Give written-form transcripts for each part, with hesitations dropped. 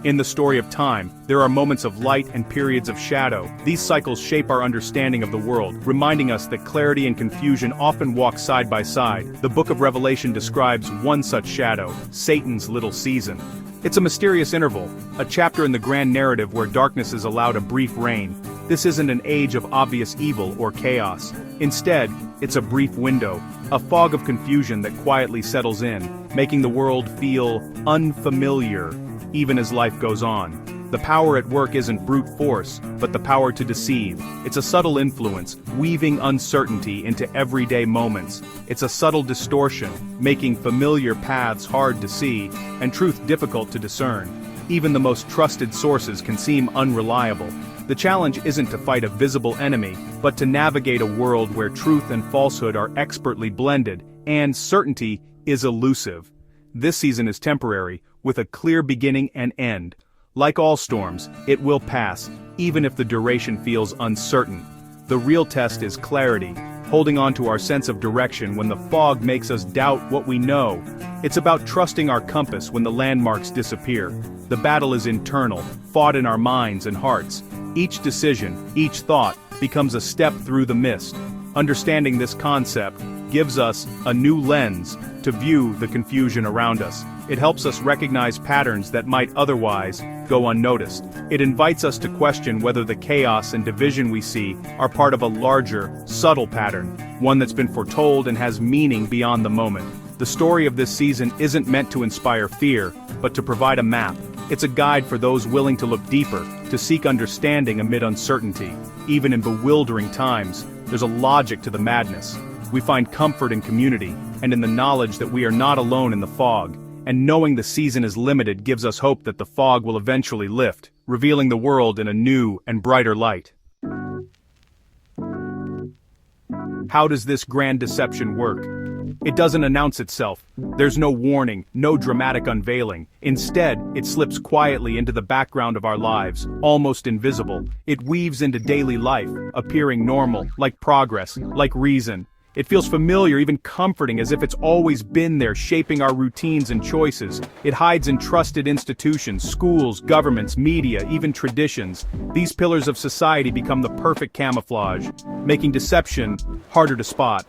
In the story of time, there are moments of light and periods of shadow. These cycles shape our understanding of the world, reminding us that clarity and confusion often walk side by side. The book of Revelation describes one such shadow, Satan's little season. It's a mysterious interval, a chapter in the grand narrative where darkness is allowed a brief reign. This isn't an age of obvious evil or chaos. Instead, it's a brief window, a fog of confusion that quietly settles in, making the world feel unfamiliar, even as life goes on. The power at work isn't brute force, but the power to deceive. It's a subtle influence, weaving uncertainty into everyday moments. It's a subtle distortion, making familiar paths hard to see, and truth difficult to discern. Even the most trusted sources can seem unreliable. The challenge isn't to fight a visible enemy, but to navigate a world where truth and falsehood are expertly blended, and certainty is elusive. This season is temporary, with a clear beginning and end. Like all storms, it will pass, even if the duration feels uncertain. The real test is clarity, holding on to our sense of direction when the fog makes us doubt what we know. It's about trusting our compass when the landmarks disappear. The battle is internal, fought in our minds and hearts. Each decision, each thought, becomes a step through the mist. Understanding this concept gives us a new lens to view the confusion around us. It helps us recognize patterns that might otherwise go unnoticed. It invites us to question whether the chaos and division we see are part of a larger, subtle pattern, one that's been foretold and has meaning beyond the moment. The story of this season isn't meant to inspire fear, but to provide a map. It's a guide for those willing to look deeper, to seek understanding amid uncertainty. Even in bewildering times, there's a logic to the madness. We find comfort in community, and in the knowledge that we are not alone in the fog. And knowing the season is limited gives us hope that the fog will eventually lift, revealing the world in a new and brighter light. How does this grand deception work? It doesn't announce itself. There's no warning, no dramatic unveiling. Instead, it slips quietly into the background of our lives, almost invisible. It weaves into daily life, appearing normal, like progress, like reason. It feels familiar, even comforting, as if it's always been there, shaping our routines and choices. It hides in trusted institutions, schools, governments, media, even traditions. These pillars of society become the perfect camouflage, making deception harder to spot.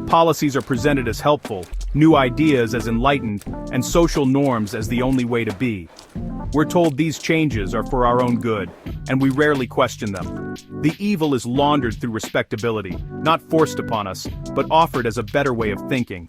Policies are presented as helpful, new ideas as enlightened, and social norms as the only way to be. We're told these changes are for our own good, and we rarely question them. The evil is laundered through respectability, not forced upon us, but offered as a better way of thinking.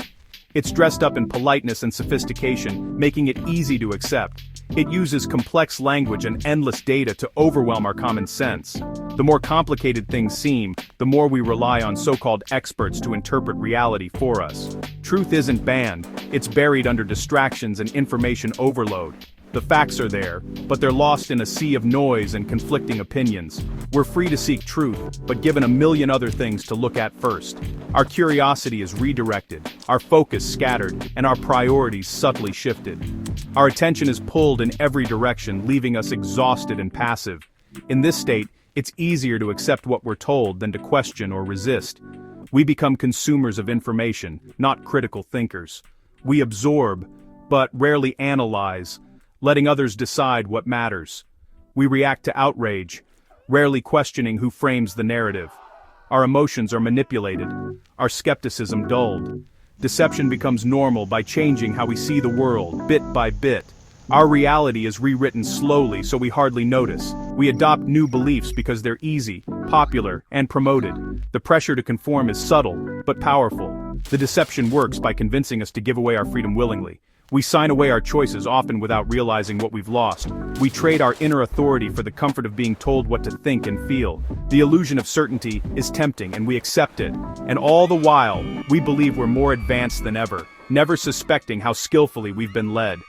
It's dressed up in politeness and sophistication, making it easy to accept. It uses complex language and endless data to overwhelm our common sense. The more complicated things seem, the more we rely on so-called experts to interpret reality for us. Truth isn't banned, it's buried under distractions and information overload. The facts are there, but they're lost in a sea of noise and conflicting opinions. We're free to seek truth, but given a million other things to look at first. Our curiosity is redirected, our focus scattered, and our priorities subtly shifted. Our attention is pulled in every direction, leaving us exhausted and passive. In this state, it's easier to accept what we're told than to question or resist. We become consumers of information, not critical thinkers. We absorb, but rarely analyze, letting others decide what matters. We react to outrage, rarely questioning who frames the narrative. Our emotions are manipulated, our skepticism dulled. Deception becomes normal by changing how we see the world, bit by bit. Our reality is rewritten slowly so we hardly notice. We adopt new beliefs because they're easy, popular, and promoted. The pressure to conform is subtle, but powerful. The deception works by convincing us to give away our freedom willingly. We sign away our choices often without realizing what we've lost. We trade our inner authority for the comfort of being told what to think and feel. The illusion of certainty is tempting and we accept it. And all the while, we believe we're more advanced than ever, never suspecting how skillfully we've been led.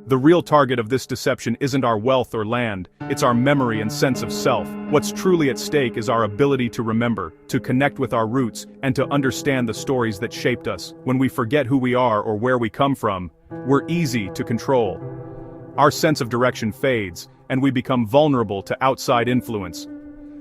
The real target of this deception isn't our wealth or land, it's our memory and sense of self. What's truly at stake is our ability to remember, to connect with our roots, and to understand the stories that shaped us. When we forget who we are or where we come from, we're easy to control. Our sense of direction fades, and we become vulnerable to outside influence.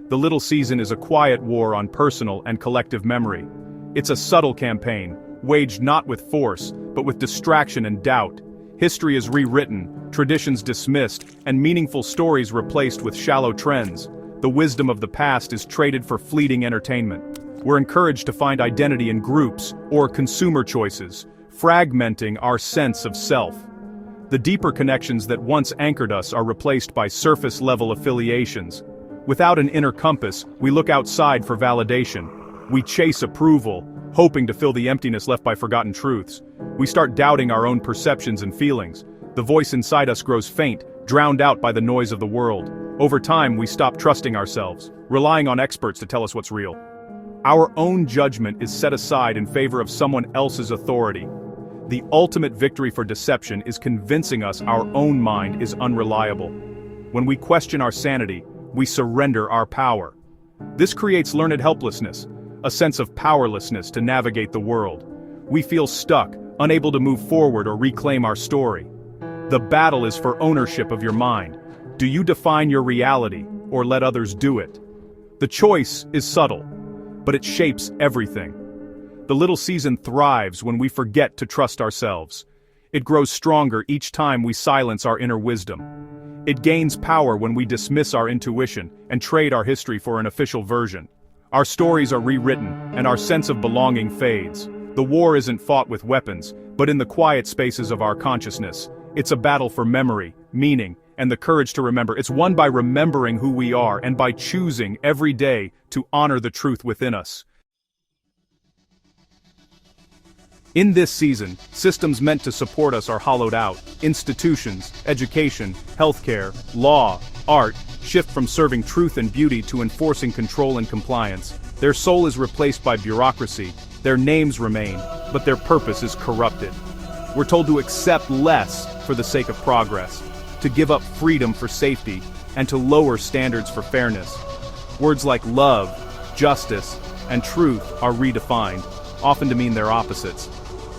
The little season is a quiet war on personal and collective memory. It's a subtle campaign, waged not with force, but with distraction and doubt. History is rewritten, traditions dismissed, and meaningful stories replaced with shallow trends. The wisdom of the past is traded for fleeting entertainment. We're encouraged to find identity in groups or consumer choices, fragmenting our sense of self. The deeper connections that once anchored us are replaced by surface-level affiliations. Without an inner compass, we look outside for validation. We chase approval, hoping to fill the emptiness left by forgotten truths. We start doubting our own perceptions and feelings. The voice inside us grows faint, drowned out by the noise of the world. Over time, we stop trusting ourselves, relying on experts to tell us what's real. Our own judgment is set aside in favor of someone else's authority. The ultimate victory for deception is convincing us our own mind is unreliable. When we question our sanity, we surrender our power. This creates learned helplessness, a sense of powerlessness to navigate the world. We feel stuck, unable to move forward or reclaim our story. The battle is for ownership of your mind. Do you define your reality, or let others do it? The choice is subtle, but it shapes everything. The little season thrives when we forget to trust ourselves. It grows stronger each time we silence our inner wisdom. It gains power when we dismiss our intuition and trade our history for an official version. Our stories are rewritten, and our sense of belonging fades. The war isn't fought with weapons, but in the quiet spaces of our consciousness. It's a battle for memory, meaning, and the courage to remember. It's won by remembering who we are and by choosing every day to honor the truth within us. In this season, systems meant to support us are hollowed out. Institutions, education, healthcare, law, art, shift from serving truth and beauty to enforcing control and compliance. Their soul is replaced by bureaucracy. Their names remain, but their purpose is corrupted. We're told to accept less for the sake of progress, to give up freedom for safety, and to lower standards for fairness. Words like love, justice, and truth are redefined, often to mean their opposites.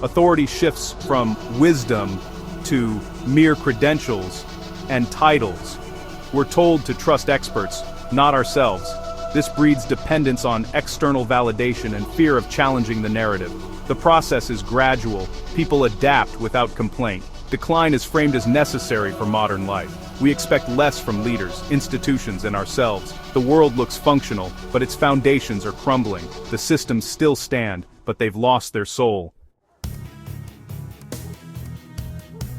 Authority shifts from wisdom to mere credentials and titles. We're told to trust experts, not ourselves. This breeds dependence on external validation and fear of challenging the narrative. The process is gradual. People adapt without complaint. Decline is framed as necessary for modern life. We expect less from leaders, institutions, and ourselves. The world looks functional, but its foundations are crumbling. The systems still stand, but they've lost their soul.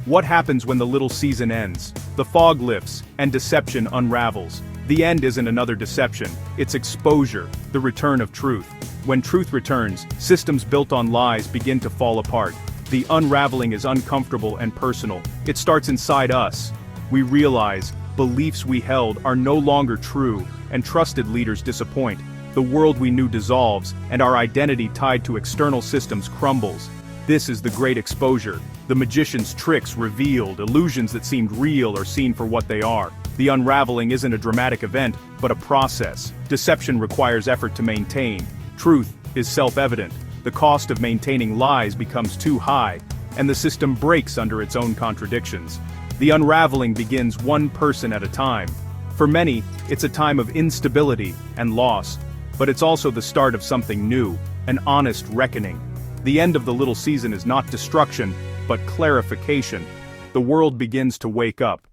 What happens when the little season ends? The fog lifts, and deception unravels. The end isn't another deception, it's exposure, the return of truth. When truth returns, systems built on lies begin to fall apart. The unraveling is uncomfortable and personal. It starts inside us. We realize beliefs we held are no longer true, and trusted leaders disappoint. The world we knew dissolves, and our identity tied to external systems crumbles. This is the great exposure. The magician's tricks revealed, illusions that seemed real are seen for what they are. The unraveling isn't a dramatic event, but a process. Deception requires effort to maintain. Truth is self-evident. The cost of maintaining lies becomes too high, and the system breaks under its own contradictions. The unraveling begins one person at a time. For many, it's a time of instability and loss, but it's also the start of something new, an honest reckoning. The end of the little season is not destruction, but clarification. The world begins to wake up.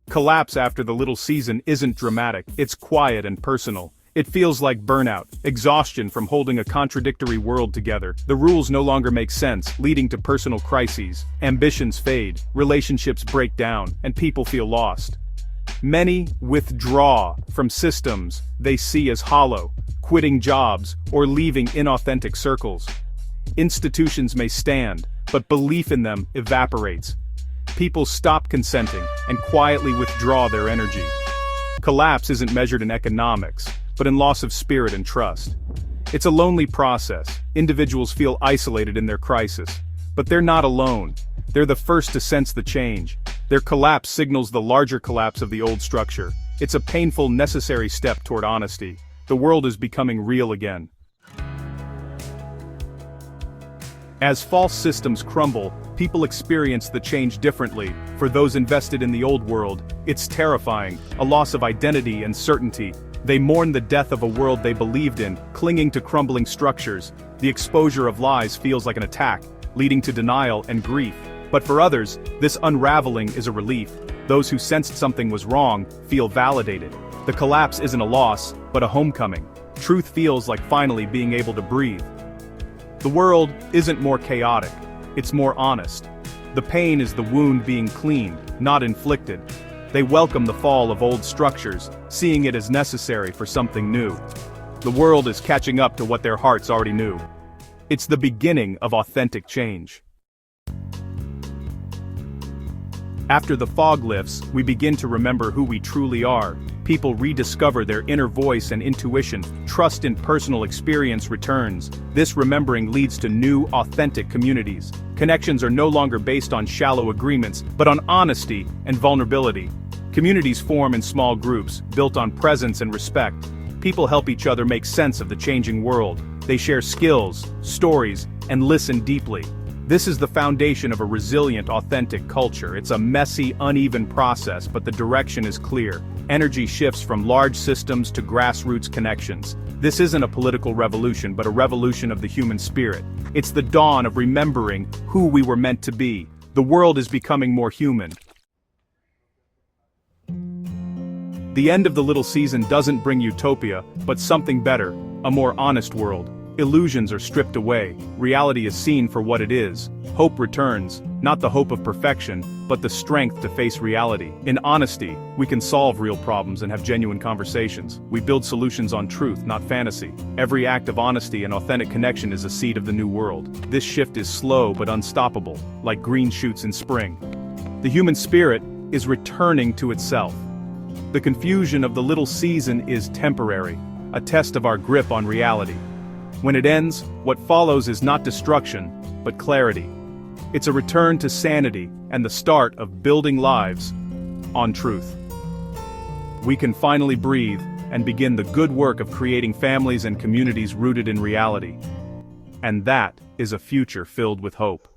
Collapse after the little season isn't dramatic, it's quiet and personal. It feels like burnout, exhaustion from holding a contradictory world together. The rules no longer make sense, leading to personal crises. Ambitions fade, relationships break down, and people feel lost. Many withdraw from systems they see as hollow, quitting jobs or leaving inauthentic circles. Institutions may stand, but belief in them evaporates. People stop consenting and quietly withdraw their energy. Collapse isn't measured in economics, but in loss of spirit and trust. It's a lonely process. Individuals feel isolated in their crisis, but they're not alone. They're the first to sense the change. Their collapse signals the larger collapse of the old structure. It's a painful, necessary step toward honesty. The world is becoming real again. As false systems crumble, people experience the change differently. For those invested in the old world, it's terrifying, a loss of identity and certainty. They mourn the death of a world they believed in, clinging to crumbling structures. The exposure of lies feels like an attack. leading to denial and grief. But for others, this unraveling is a relief. Those who sensed something was wrong feel validated. The collapse isn't a loss, but a homecoming. Truth feels like finally being able to breathe. The world isn't more chaotic, it's more honest. The pain is the wound being cleaned, not inflicted. They welcome the fall of old structures, seeing it as necessary for something new. The world is catching up to what their hearts already knew. It's the beginning of authentic change. After the fog lifts, we begin to remember who we truly are. People rediscover their inner voice and intuition. Trust in personal experience returns. This remembering leads to new, authentic communities. Connections are no longer based on shallow agreements, but on honesty and vulnerability. Communities form in small groups, built on presence and respect. People help each other make sense of the changing world. They share skills, stories, and listen deeply. This is the foundation of a resilient, authentic culture. It's a messy, uneven process, but the direction is clear. Energy shifts from large systems to grassroots connections. This isn't a political revolution, but a revolution of the human spirit. It's the dawn of remembering who we were meant to be. The world is becoming more human. The end of the little season doesn't bring utopia, but something better, a more honest world. Illusions are stripped away, reality is seen for what it is. Hope returns, not the hope of perfection, but the strength to face reality. In honesty, we can solve real problems and have genuine conversations. We build solutions on truth, not fantasy. Every act of honesty and authentic connection is a seed of the new world. This shift is slow but unstoppable, like green shoots in spring. The human spirit is returning to itself. The confusion of the little season is temporary, a test of our grip on reality. When it ends, what follows is not destruction, but clarity. It's a return to sanity and the start of building lives on truth. We can finally breathe and begin the good work of creating families and communities rooted in reality. And that is a future filled with hope.